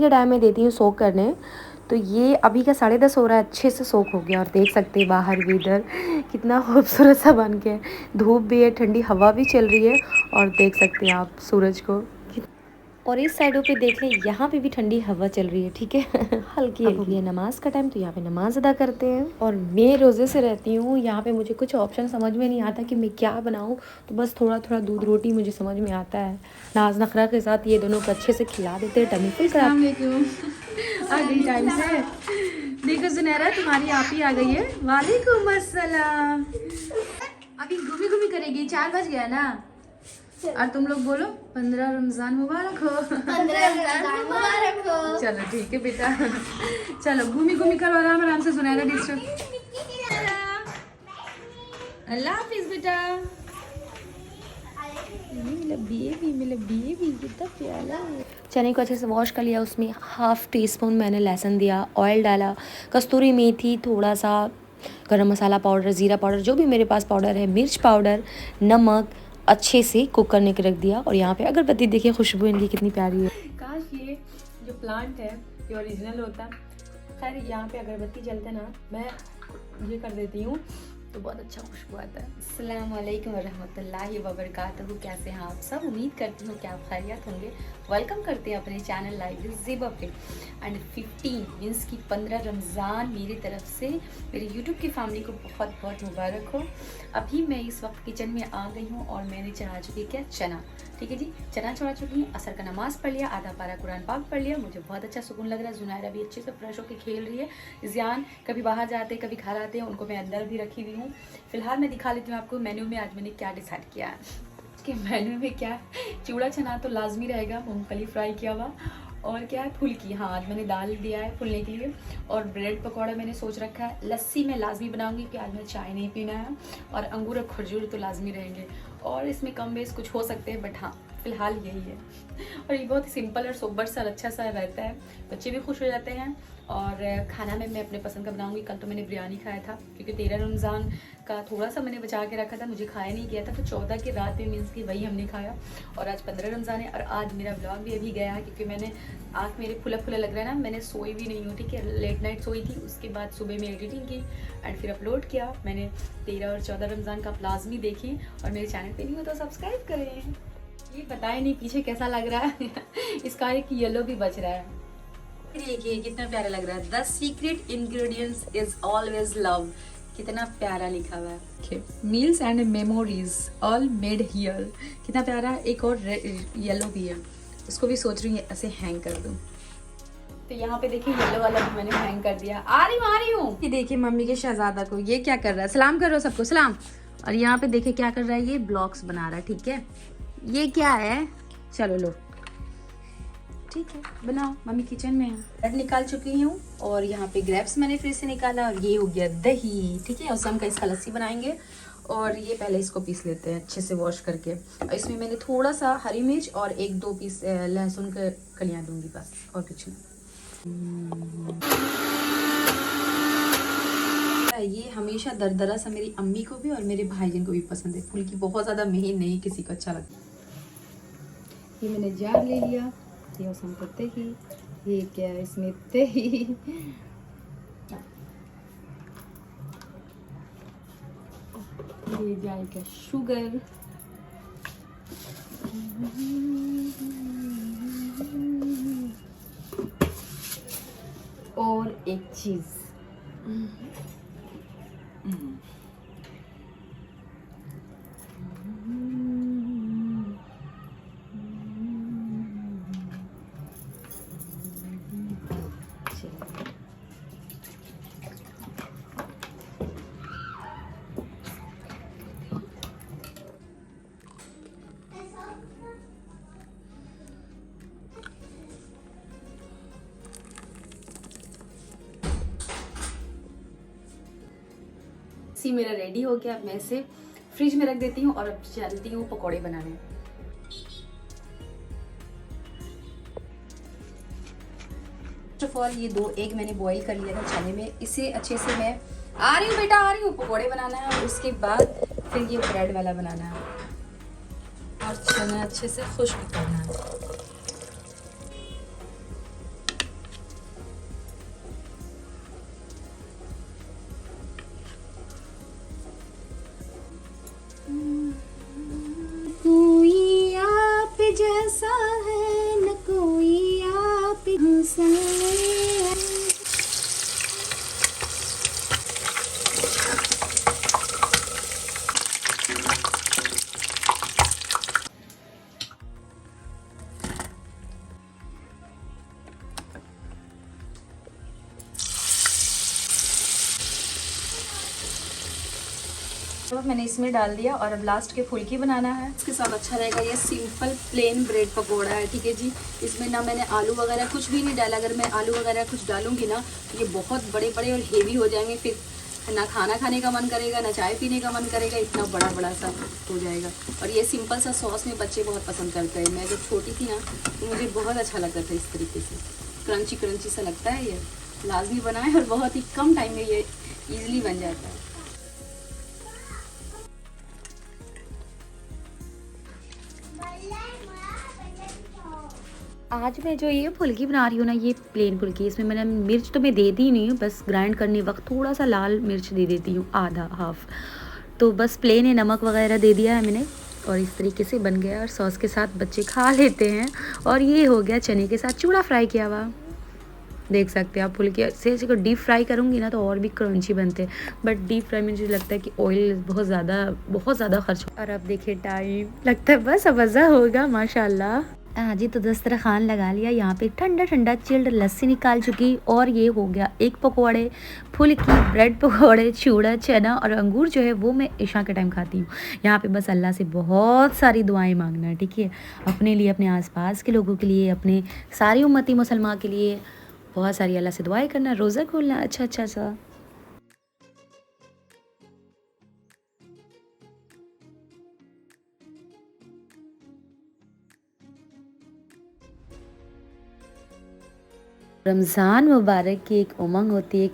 के टाइम में देती हूँ सोक करने। तो ये अभी का 10:30 हो रहा है, अच्छे से सोक हो गया। और देख सकते हैं बाहर भी इधर कितना खूबसूरत सा बन के, धूप भी है, ठंडी हवा भी चल रही है। और देख सकते हैं आप सूरज को। और इस साइडों पे देख लें, यहाँ पे भी ठंडी हवा चल रही है, ठीक है। हल्की हल्की। हो गया नमाज का टाइम, तो यहाँ पे नमाज अदा करते हैं। और मैं रोज़े से रहती हूँ, यहाँ पे मुझे कुछ ऑप्शन समझ में नहीं आता कि मैं क्या बनाऊँ। तो बस थोड़ा थोड़ा दूध रोटी मुझे समझ में आता है। नाज नखरा के साथ ये दोनों को अच्छे से खिला देते हैं, टमी फुल करा। आ गई टाइम से। देखो सुनहरा, तुम्हारी आप ही आ गई है। वालेकुम अस्सलाम। अभी घूमी घूमी करेगी, 4 बज गया ना। और तुम लोग बोलो 15 रमजान मुबारक हो। 15 रमजान मुबारक हो। चलो ठीक है बेटा, चलो घूमी घूमी करो आराम आराम से। सुनहरा डिस्टर्ब। अल्लाह हाफिज बेटा। मेरा बेबी कितना प्यारा है। चने को अच्छे से वॉश कर लिया, उसमें 1/2 टीस्पून मैंने लहसुन दिया, ऑयल डाला, कस्तूरी मेथी, थोड़ा सा गरम मसाला पाउडर, ज़ीरा पाउडर, जो भी मेरे पास पाउडर है, मिर्च पाउडर, नमक, अच्छे से कुक करने के रख दिया। और यहाँ पे अगरबत्ती देखिए, खुशबू इनकी कितनी प्यारी है। काश ये जो प्लांट है ये ओरिजिनल होता। खैर यहाँ पे अगरबत्ती जलते ना, मैं ये कर देती हूँ तो बहुत अच्छा खुशबू आता है। अस्सलाम वालेकुम वरहमतुल्लाहि वबरकातुहू। कैसे हैं आप सब? उम्मीद करती हूँ कि आप खैरियत होंगे। वेलकम करते हैं अपने चैनल लाइफ विद ज़ेबा पे। एंड 15 मीन्स की 15 रमज़ान मेरी तरफ से मेरे यूट्यूब की फैमिली को बहुत बहुत मुबारक हो। अभी मैं इस वक्त किचन में आ गई हूँ और मैंने चढ़ा चुकी क्या चना, ठीक है जी, चना चढ़ा चुकी हूँ। असर का नमाज पढ़ लिया, आधा पारा कुरान पाक पढ़ लिया। मुझे बहुत अच्छा सुकून लग रहा है। जुनैरा भी अच्छे से फ्रेश होकर खेल रही है। ज़ियान कभी बाहर जाते हैं, कभी घर आते हैं, उनको मैं अंदर भी रखी हुई हूँ। फिलहाल मैं दिखा लेती हूँ आपको मेन्यू में आज मैंने क्या डिसाइड किया है। कि मेन्यू में क्या है, चूड़ा चना तो लाजमी रहेगा, मूंगफली फ्राई किया हुआ, और क्या है, फुल्की। हाँ, आज मैंने दाल दिया है फुलने के लिए। और ब्रेड पकौड़ा मैंने सोच रखा है। लस्सी मैं लाजमी बनाऊंगी कि आज मैं चाय नहीं पीना है। और अंगूर और खजूर तो लाजमी रहेंगे। और इसमें कम बेस कुछ हो सकते हैं, बट हाँ फिलहाल यही है। और ये बहुत ही सिंपल और सोबर सा अच्छा सा रहता है, बच्चे भी खुश हो जाते हैं। और खाना में मैं अपने पसंद का बनाऊंगी। कल तो मैंने बिरयानी खाया था, क्योंकि 13 रमज़ान का थोड़ा सा मैंने बचा के रखा था, मुझे खाया नहीं गया था। तो 14 की रात में मीन्स की वही हमने खाया। और आज 15 रमज़ान है। और आज मेरा ब्लॉग भी अभी गया है, क्योंकि मैंने आँख मेरे फुला फुला लग रहा है ना, मैंने सोई भी नहीं हूँ, ठीक है, लेट नाइट सोई थी। उसके बाद सुबह में एडिटिंग की एंड फिर अपलोड किया। मैंने 13 और 14 रमज़ान का लाजमी देखी। और मेरे चैनल पे नहीं हो तो सब्सक्राइब करें। ये बताए नहीं पीछे कैसा लग रहा है। इसका एक येलो भी बच रहा है। देखिए कितना प्यारा लग रहा है। The secret ingredients is always love. कितना प्यारा लिखा हुआ है। Meals and memories all made here. कितना प्यारा। एक और येलो भी है, उसको भी सोच रही हूँ ऐसे हैंग कर दूँ। तो यहाँ पे देखिए येलो वाला भी मैंने हैंग कर दिया। आ रही हूँ। ये देखिए मम्मी के शहजादा को, ये क्या कर रहा है, सलाम करो सबको, सलाम। और यहाँ पे देखिए क्या कर रहा है, ये ब्लॉक्स बना रहा है, ठीक है। ये क्या है, चलो लो, ठीक है बनाओ। मम्मी किचन में है। ब्रेड निकाल चुकी हूँ। और यहाँ पे ग्रेप्स मैंने फ्रिज से निकाला। और ये हो गया दही, ठीक है। और हम का इसका लस्सी बनाएंगे। और ये पहले इसको पीस लेते हैं अच्छे से वॉश करके। और इसमें मैंने थोड़ा सा हरी मिर्च और 1-2 पीस लहसुन के कलियाँ दूंगी, बस और कुछ नहीं। ये हमेशा दरदरा सा मेरी अम्मी को भी और मेरे भाईजन को भी पसंद है। फुल्की बहुत ज़्यादा महीन नहीं किसी को अच्छा लगता। ये मैंने जार ले लिया। ये हम करते ही, ये क्या है, इसमें दही, ये जाएगा शुगर, और एक चीज। सी मेरा रेडी हो गया। अब मैं इसे फ्रिज में रख देती हूँ और अब चलती हूँ पकौड़े बनाने। फर्स्ट ऑफ ऑल ये 2 एग मैंने बॉईल कर लिया था चने में। इसे अच्छे से मैं आ रही हूँ बेटा, आ रही हूँ। पकौड़े बनाना है और उसके बाद फिर ये ब्रेड वाला बनाना है और चना अच्छे से खुश्क करना है। तो मैंने इसमें डाल दिया और अब लास्ट के फुल्की बनाना है। इसके साथ अच्छा रहेगा ये सिंपल प्लेन ब्रेड पकौड़ा है, ठीक है जी। इसमें ना मैंने आलू वगैरह कुछ भी नहीं डाला। अगर मैं आलू वगैरह कुछ डालूंगी ना तो ये बहुत बड़े बड़े और हेवी हो जाएंगे, फिर ना खाना खाने का मन करेगा ना चाय पीने का मन करेगा, इतना बड़ा बड़ा सा हो जाएगा। और ये सिंपल सा सॉस में बच्चे बहुत पसंद करते हैं। मैं जब छोटी थी ना तो मुझे बहुत अच्छा लगता था इस तरीके से, क्रंची क्रंची सा लगता है। ये लाजमी बनाए और बहुत ही कम टाइम में ये ईजिली बन जाता है। आज मैं जो ये फुल्की बना रही हूँ ना, ये प्लेन फुल्की, इसमें मैंने मिर्च तो मैं दे दी नहीं हूँ, बस ग्राइंड करने वक्त थोड़ा सा लाल मिर्च दे देती हूँ, आधा हाफ। तो बस प्लेन है, नमक वगैरह दे दिया है मैंने और इस तरीके से बन गया और सॉस के साथ बच्चे खा लेते हैं। और ये हो गया चने के साथ चूड़ा फ्राई किया हुआ, देख सकते हैं आप। फुल्की से इसको डीप फ्राई करूँगी ना तो और भी क्रंची बनते हैं, बट डीप फ्राई में मुझे लगता है कि ऑयल बहुत ज़्यादा खर्च हो। और अब देखिए टाइम लगता है बस अब मज़ा होगा माशाल्लाह। हाँ जी, तो दस्तरखान लगा लिया। यहाँ पे ठंडा ठंडा चिल्ड लस्सी निकाल चुकी और ये हो गया एक पकौड़े, फुल्की, ब्रेड पकौड़े, चूड़ा, चना और अंगूर जो है वो मैं इशा के टाइम खाती हूँ। यहाँ पे बस अल्लाह से बहुत सारी दुआएं मांगना है, ठीक है। अपने लिए, अपने आसपास के लोगों के लिए, अपने सारी उम्मती मुसलमान के लिए बहुत सारी अल्लाह से दुआएं करना, रोज़ा खोलना अच्छा सा। रमज़ान मुबारक की एक उमंग होती है,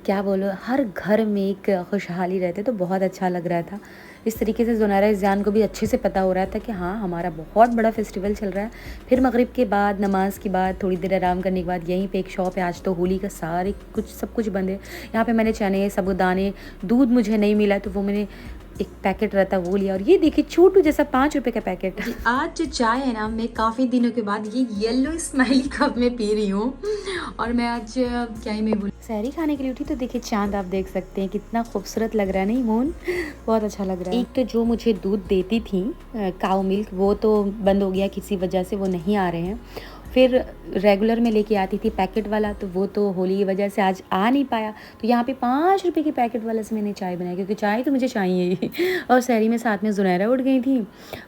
क्या बोलो, हर घर में एक खुशहाली रहती, तो बहुत अच्छा लग रहा था। इस तरीके से ज़ुनैरा इज़्ज़ान को भी अच्छे से पता हो रहा था कि हाँ हमारा बहुत बड़ा फेस्टिवल चल रहा है। फिर मगरिब के बाद, नमाज के बाद, थोड़ी देर आराम करने के बाद यहीं पे एक शॉप है। आज तो होली का सब कुछ बंद है। यहाँ पे मैंने चने, साबूदाने, दूध मुझे नहीं मिला तो वो मैंने एक पैकेट रहता वो लिया। और ये देखिए छोटू जैसा 5 रुपए का पैकेट। आज जो चाय है ना, मैं काफ़ी दिनों के बाद ये येलो स्माइली कप में पी रही हूँ। और मैं आज क्या ही मैं बोलूँ, सहरी खाने के लिए उठी तो देखिए चांद, आप देख सकते हैं कितना खूबसूरत लग रहा है, नहीं मोन? बहुत अच्छा लग रहा है। एक तो जो मुझे दूध देती थी काऊ मिल्क, वो तो बंद हो गया किसी वजह से, वो नहीं आ रहे हैं। फिर रेगुलर में लेके आती थी पैकेट वाला, तो वो तो होली की वजह से आज आ नहीं पाया। तो यहाँ पे 5 रुपए के पैकेट वाले से मैंने चाय बनाई, क्योंकि चाय तो मुझे चाहिए ही। और सहरी में साथ में ज़ुनैरा उठ गई थी,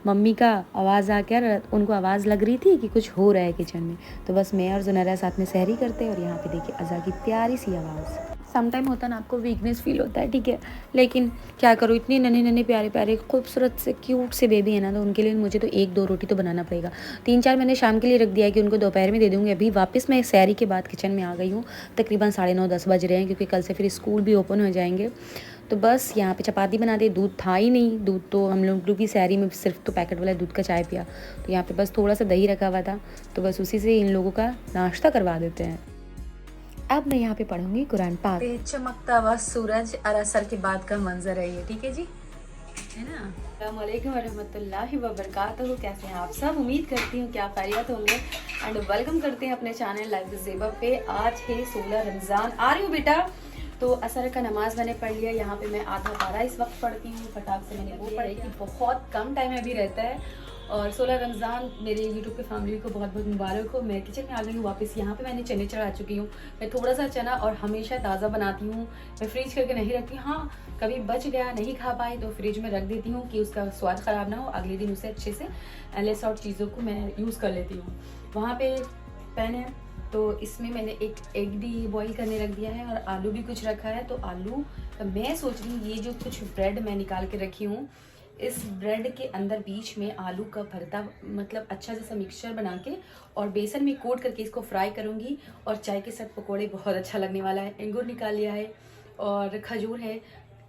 मम्मी का आवाज़ आकर उनको आवाज़ लग रही थी कि कुछ हो रहा है किचन में। तो बस मैं और ज़ुनैरा साथ में सहरी करते। और यहाँ पे देखिए अज़ा की प्यारी सी आवाज़। सम टाइम होता है ना, आपको वीकनेस फील होता है, ठीक है, लेकिन क्या करूँ, इतने नन्हे प्यारे प्यारे खूबसूरत से क्यूट से बेबी है ना, तो उनके लिए मुझे तो 1-2 रोटी तो बनाना पड़ेगा। 3-4 मैंने शाम के लिए रख दिया है कि उनको दोपहर में दे दूँगी। अभी वापस मैं सहरी के बाद किचन में आ गई हूँ। तकरीबन 9:30-10 बज रहे हैं, क्योंकि कल से फिर स्कूल भी ओपन हो जाएंगे। तो बस यहाँ पे चपाती बना दे, दूध था ही नहीं, दूध तो हम लोग की सहरी में सिर्फ तो पैकेट वाला दूध का चाय पिया। तो यहाँ पे बस थोड़ा सा दही रखा हुआ था, तो बस उसी से इन लोगों का नाश्ता करवा देते हैं। अब मैं यहाँ पे पढ़ूंगी कुरान पाक। चमकता हुआ सूरज और असर के बाद का मंजर है ये, ठीक है जी, है ना। अस्सलाम वालेकुम वरहमतुल्लाहि वबरकातुहू। कैसे हैं आप सब? उम्मीद करती हूँ कि आप खैरियत होंगे एंड वेलकम करते हैं अपने चैनल लाइफ विद ज़ेबा पे। आज है 16 रमज़ान। आ रही हूँ बेटा। तो असर का नमाज मैंने पढ़ लिया। यहाँ पे मैं आधा पारा इस वक्त पढ़ती हूँ। फटाक से मैंने वो पढ़ी कि बहुत कम टाइम अभी रहता है। और 16 रमज़ान मेरे यूट्यूब के फैमिली को बहुत बहुत मुबारक हो। मैं किचन में आ गई हूँ वापस। यहाँ पे मैंने चने चढ़ा चुकी हूँ। मैं थोड़ा सा चना और हमेशा ताज़ा बनाती हूँ, मैं फ्रीज करके नहीं रखती। हाँ, कभी बच गया, नहीं खा पाई तो फ्रिज में रख देती हूँ कि उसका स्वाद ख़राब ना हो। अगले दिन उसे अच्छे से लेस आउट चीज़ों को मैं यूज़ कर लेती हूँ। वहाँ पे पैन है, तो इसमें मैंने एक एग भी बॉईल करने रख दिया है और आलू भी कुछ रखा है। तो आलू, तो मैं सोच रही हूँ ये जो कुछ ब्रेड मैं निकाल के रखी हूँ, इस ब्रेड के अंदर बीच में आलू का भरता, मतलब अच्छा जैसा मिक्सचर बना के और बेसन में कोट करके इसको फ्राई करूँगी। और चाय के साथ पकोड़े बहुत अच्छा लगने वाला है। अंगूर निकाल लिया है और खजूर है।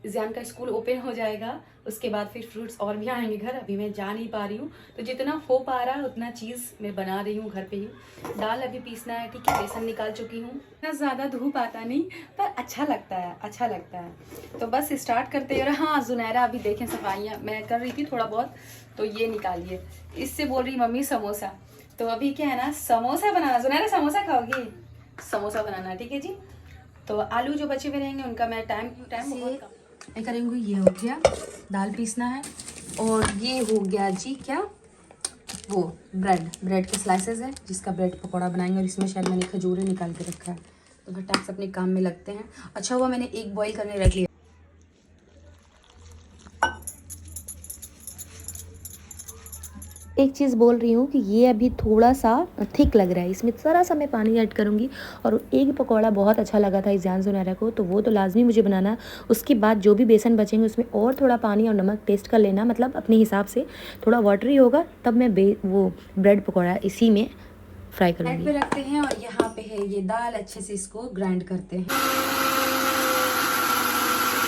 ज़ियान का स्कूल ओपन हो जाएगा, उसके बाद फिर फ्रूट्स और भी आएंगे घर। अभी मैं जा नहीं पा रही हूँ, तो जितना हो पा रहा है उतना चीज़ मैं बना रही हूँ घर पे ही। दाल अभी पीसना है, ठीक है, बेसन निकाल चुकी हूँ। इतना ज़्यादा धूप आता नहीं, पर अच्छा लगता है, अच्छा लगता है। तो बस स्टार्ट करते हैं। और हाँ, ज़ुनैरा अभी देखें सफाइयाँ मैं कर रही थी थोड़ा बहुत, तो ये निकालिए। इससे बोल रही मम्मी समोसा। तो अभी क्या है ना, समोसा बनाना। ज़ुनैरा समोसा खाओगी? समोसा बनाना, ठीक है जी। तो आलू जो बचे हुए रहेंगे उनका मैं टाइम बहुत कम मैं करेंगे। ये हो गया, दाल पीसना है। और ये हो गया जी क्या, वो ब्रेड के स्लाइसेस है, जिसका ब्रेड पकौड़ा बनाएंगे। और इसमें शायद मैंने खजूरें निकाल के रखा है। तो फटाक से अपने काम में लगते हैं। अच्छा हुआ मैंने एक बॉईल करने रख लिया। एक चीज़ बोल रही हूँ कि ये अभी थोड़ा सा थिक लग रहा है, इसमें ज़रा सा मैं पानी ऐड करूँगी। और एक पकौड़ा बहुत अच्छा लगा था इज़ान ज़ुनैरा को, तो वो तो लाजमी मुझे बनाना है। उसके बाद जो भी बेसन बचेंगे उसमें और थोड़ा पानी और नमक टेस्ट कर लेना, मतलब अपने हिसाब से। थोड़ा वाटरी होगा तब मैं वो ब्रेड पकौड़ा इसी में फ्राई साइड करूँगी। पे रखते हैं और यहाँ पे है ये दाल, अच्छे से इसको ग्राइंड करते हैं।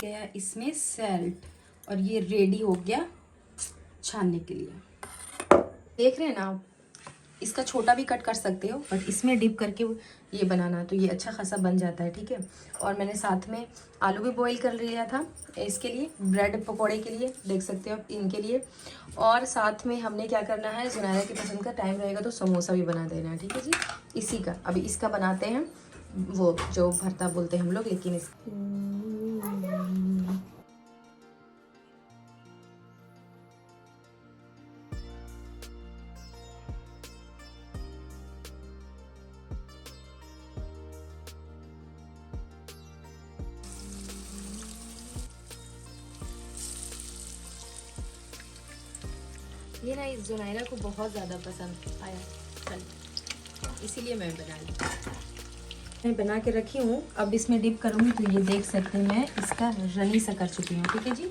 गया इसमें सैल्ट और ये रेडी हो गया छानने के लिए। देख रहे हैं ना आप, इसका छोटा भी कट कर सकते हो, बट इसमें डिप करके ये बनाना तो ये अच्छा खासा बन जाता है, ठीक है। और मैंने साथ में आलू भी बॉईल कर लिया था इसके लिए, ब्रेड पकोड़े के लिए, देख सकते हो आप इनके लिए। और साथ में हमने क्या करना है, ज़ुनैरा की पसंद का टाइम रहेगा तो समोसा भी बना देना है, ठीक है जी। इसी का अभी इसका बनाते हैं, वो जो भरता बोलते हैं हम लोग, लेकिन इस ये ना इस ज़ुनैरा को बहुत ज़्यादा पसंद आया, चल इसीलिए मैं बना ली। मैं बना के रखी हूँ, अब इसमें डिप करूँगी तो ये देख सकते हैं मैं इसका रनी सा कर चुकी हूँ, ठीक है जी।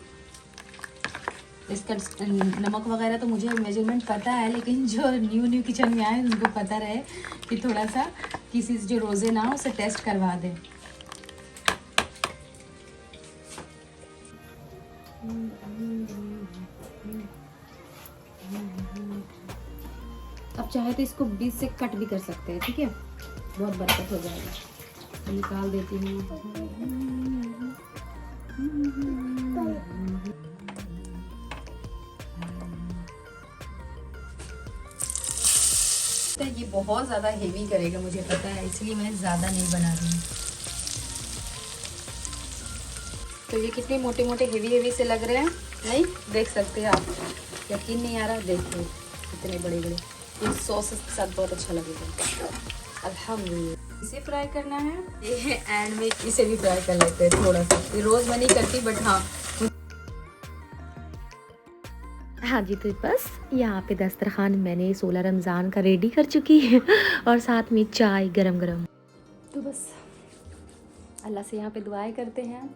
इसका नमक वगैरह तो मुझे मेजरमेंट पता है, लेकिन जो न्यू किचन में आए उनको पता रहे कि थोड़ा सा किसी जो रोज़े ना हो उसे टेस्ट करवा दें। अब चाहे तो इसको बीच से कट भी कर सकते हैं, ठीक है, बहुत बरकत हो जाएगा। निकाल देती हूँ। ये बहुत ज़्यादा हेवी करेगा मुझे पता है, इसलिए मैं ज़्यादा नहीं बना रही हूँ। तो ये कितने मोटे मोटे हेवी से लग रहे हैं, नहीं देख सकते हैं आप, यकीन नहीं आ रहा, देखो कितने बड़े बड़े। ये सॉस के साथ बहुत अच्छा लगेगा अल्हम्दुलिल्लाह। इसे फ्राई करना है, ये एंड में इसे भी फ्राई कर लेते हैं थोड़ा सा। ये रोज़ मैं नहीं करती, बट हाँ हाँ जी, तो बस यहाँ पे दस्तरखान मैंने 16 रमज़ान का रेडी कर चुकी है और साथ में चाय गरम गरम। तो बस अल्लाह से यहाँ पे दुआएं करते हैं।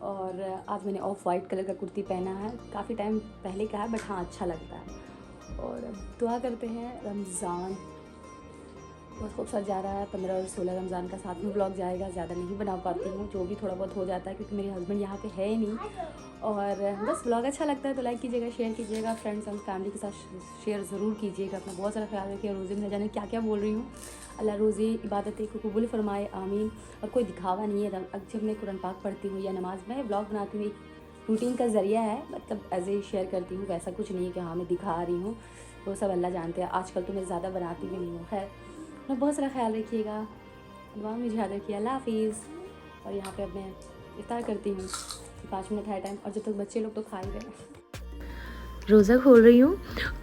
और आज मैंने ऑफ वाइट कलर का कुर्ती पहना है, काफ़ी टाइम पहले का है, बट हाँ अच्छा लगता है। और दुआ करते हैं, रमज़ान बहुत खूबसूरत जा रहा है। 15 और 16 रमज़ान का साथ में ब्लॉग जाएगा, ज़्यादा नहीं बना पाती हूँ, जो भी थोड़ा बहुत हो जाता है क्योंकि मेरे हस्बैंड यहाँ पे है ही नहीं। और बस ब्लॉग अच्छा लगता है तो लाइक कीजिएगा, शेयर कीजिएगा, फ्रेंड्स और फैमिली के साथ शेयर ज़रूर कीजिएगा। अपना बहुत सारा ख्याल रखिए। रोज़े में न जाने क्या क्या बोल रही हूँ, अल्लाह रोज़े इबादतें को कबूल फरमाए, आमीन। और कोई दिखावा नहीं है, जब मैं कुरान पाक पढ़ती हूँ या नमाज में ब्लॉग बनाती हूँ, एक रूटीन का ज़रिया है, मतलब एज ए शेयर करती हूँ, वैसा कुछ नहीं है कि हाँ मैं दिखा रही हूँ, वो सब अल्लाह जानते हैं। आजकल तो मैं ज़्यादा बनाती भी नहीं हूँ। खैर अपना बहुत सारा ख्याल रखिएगा, दुआ में याद रखिए। अल्लाह हाफिज़। और यहाँ पे अब मैं इफ्तार करती हूँ, 5 मिनट है टाइम, और जब तक बच्चे लोग तो खा ही रहे। रोज़ा खोल रही हूँ,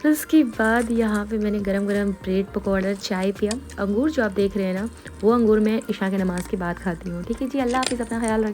फिर उसके बाद यहाँ पे मैंने गरम गरम ब्रेड पकौड़ा, चाय पिया। अंगूर जो आप देख रहे हैं ना, वो अंगूर मैं इशा के नमाज़ के बाद खाती हूँ, ठीक है जी। अल्लाह हाफिज़, अपना ख्याल रखिए।